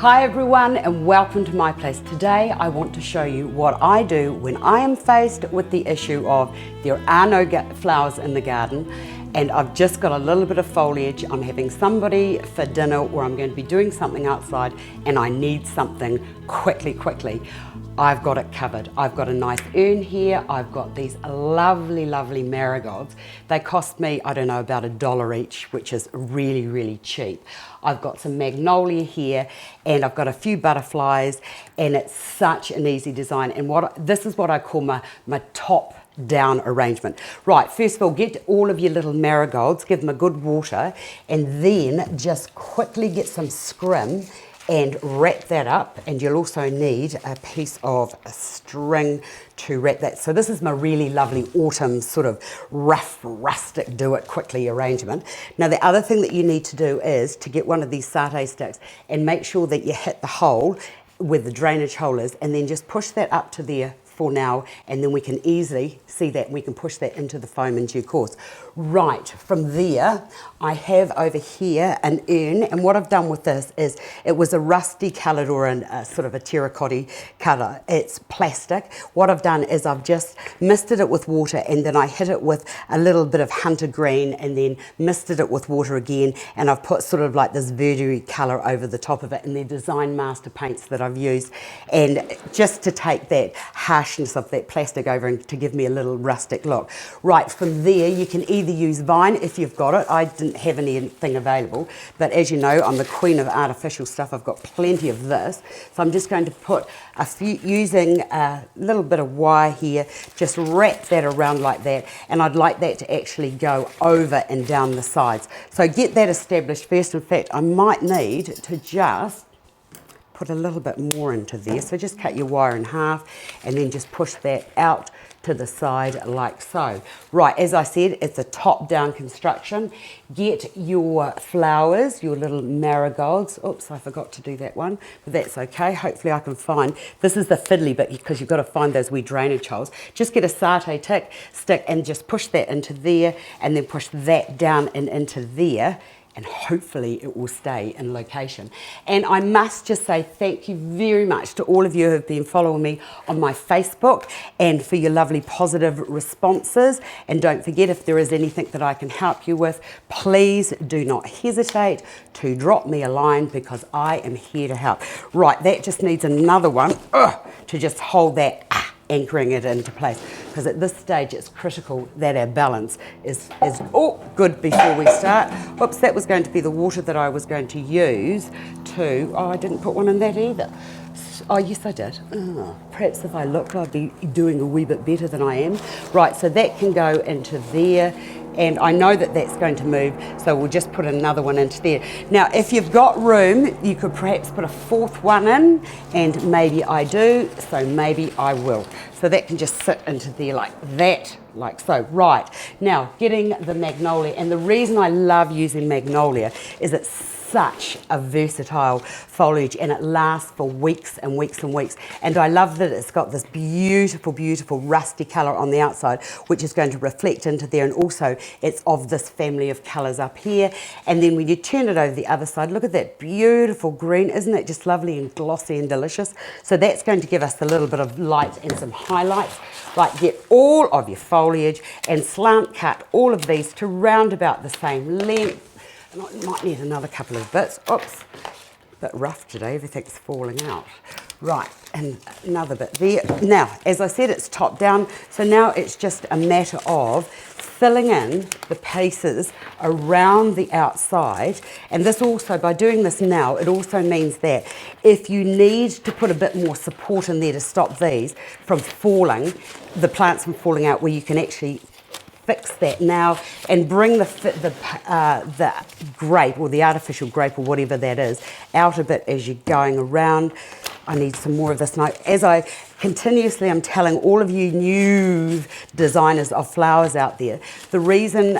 Hi everyone and welcome to my place. Today I want to show you what I do when I am faced with the issue of there are no flowers in the garden and I've just got a little bit of foliage. I'm having somebody for dinner or I'm going to be doing something outside and I need something quickly. I've got it covered. I've got a nice urn here. I've got these lovely marigolds. They cost me, I don't know, about $1 each, which is really cheap. I've got some magnolia here and I've got a few butterflies and it's such an easy design. And this is what I call my top down arrangement. Right, first of all, get all of your little marigolds, give them a good water, and then just quickly get some scrim and wrap that up, and you'll also need a piece of string to wrap that. So this is my really lovely autumn sort of rough, rustic, do it quickly arrangement. Now the other thing that you need to do is to get one of these satay sticks and make sure that you hit the hole where the drainage hole is, and then just push that up to there for now, and then we can easily see that we can push that into the foam in due course. Right, from there I have over here an urn, and what I've done with this is it was a rusty coloured or a sort of a terracotta colour. It's plastic. What I've done is I've just misted it with water and then I hit it with a little bit of hunter green and then misted it with water again, and I've put sort of like this verdey colour over the top of it, and they're Design Master paints that I've used, and just to take that harshness of that plastic over and to give me a little rustic look. Right, from there you can either use vine if you've got it. I didn't have anything available, but as you know, I'm the queen of artificial stuff. I've got plenty of this, so I'm just going to put a few, using a little bit of wire here, just wrap that around like that, and I'd like that to actually go over and down the sides. So get that established first. In fact, I might need to just put a little bit more into there. So just cut your wire in half and then just push that out to the side like so. Right, as I said, it's a top-down construction. Get your flowers, your little marigolds. Oops, I forgot to do that one, but that's okay. Hopefully I can find, this is the fiddly bit because you've got to find those wee drainage holes. Just get a satay stick and just push that into there and then push that down and into there, and hopefully it will stay in location. And I must just say thank you very much to all of you who have been following me on my Facebook and for your lovely positive responses. And don't forget, if there is anything that I can help you with, please do not hesitate to drop me a line because I am here to help. Right, that just needs another one to just hold that anchoring it into place, because at this stage it's critical that our balance is good before we start. Whoops, that was going to be the water that I was going to use to, I didn't put one in that either. Oh yes I did. Perhaps if I looked I'd be doing a wee bit better than I am. Right, so that can go into there, and I know that that's going to move, so we'll just put another one into there. Now if you've got room, you could perhaps put a fourth one in, and maybe I do, so maybe I will. So that can just sit into there like that, like so. Right, now getting the magnolia, and the reason I love using magnolia is it's such a versatile foliage and it lasts for weeks and weeks and weeks. And I love that it's got this beautiful rusty colour on the outside, which is going to reflect into there, and also it's of this family of colours up here. And then when you turn it over the other side, look at that beautiful green. Isn't it just lovely and glossy and delicious? So that's going to give us a little bit of light and some highlights. Right, get all of your foliage and slant cut all of these to round about the same length. And I might need another couple of bits. Oops, a bit rough today, everything's falling out. Right, and another bit there. Now, as I said, it's top down, so now it's just a matter of filling in the pieces around the outside. And this also, by doing this now, it also means that if you need to put a bit more support in there to stop these from falling, the plants from falling out, where you can actually fix that now and bring the grape or the artificial grape or whatever that is out a bit as you're going around. I need some more of this now. As I continuously I'm telling all of you new designers of flowers out there, the reason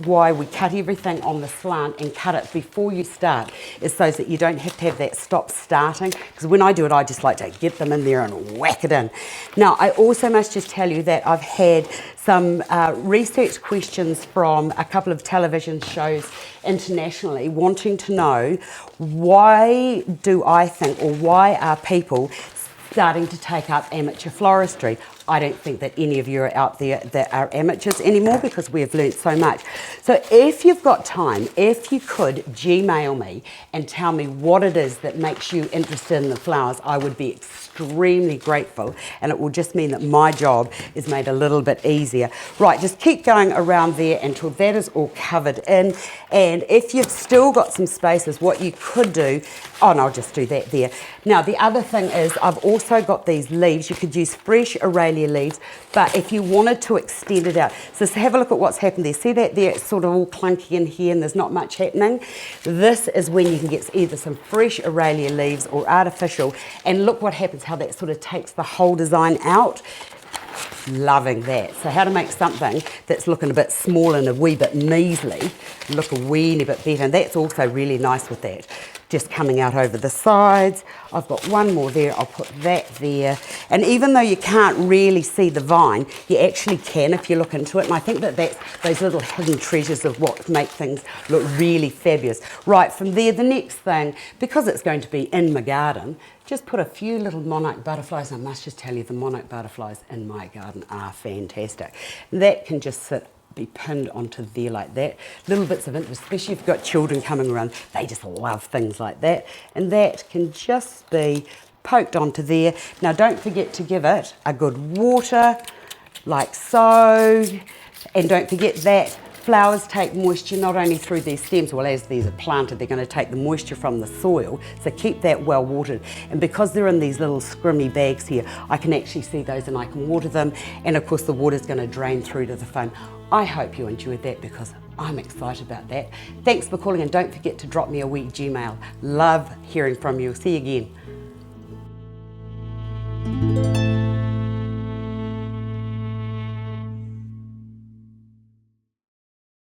why we cut everything on the slant and cut it before you start is so that you don't have to have that stop starting, because when I do it I just like to get them in there and whack it in. Now I also must just tell you that I've had some research questions from a couple of television shows internationally wanting to know why do I think, or why are people starting to take up amateur floristry. I don't think that any of you are out there that are amateurs anymore, because we have learnt so much. So if you've got time, if you could Gmail me and tell me what it is that makes you interested in the flowers, I would be extremely grateful, and it will just mean that my job is made a little bit easier. Right, just keep going around there until that is all covered in, and if you've still got some spaces, what you could do, oh no, I'll just do that there. Now the other thing is I've also got these leaves. You could use fresh Aurelia leaves, but if you wanted to extend it out, so have a look at what's happened there. See that there, it's sort of all clunky in here and there's not much happening. This is when you can get either some fresh Aurelia leaves or artificial, and look what happens, how that sort of takes the whole design out. Loving that. So how to make something that's looking a bit small and a wee bit measly look a weeny bit better, and that's also really nice with that. Just coming out over the sides. I've got one more there, I'll put that there. And even though you can't really see the vine, you actually can if you look into it. And I think that that's those little hidden treasures of what make things look really fabulous. Right, from there, the next thing, because it's going to be in my garden, just put a few little monarch butterflies. I must just tell you, the monarch butterflies in my garden are fantastic. That can just be pinned onto there like that. Little bits of interest, especially if you've got children coming around, they just love things like that. And that can just be poked onto there. Now don't forget to give it a good water, like so. And don't forget that flowers take moisture not only through their stems, well, as these are planted, they're going to take the moisture from the soil, so keep that well watered. And because they're in these little scrimmy bags here, I can actually see those and I can water them, and of course the water's going to drain through to the foam. I hope you enjoyed that, because I'm excited about that. Thanks for calling, and don't forget to drop me a wee Gmail. Love hearing from you. See you again.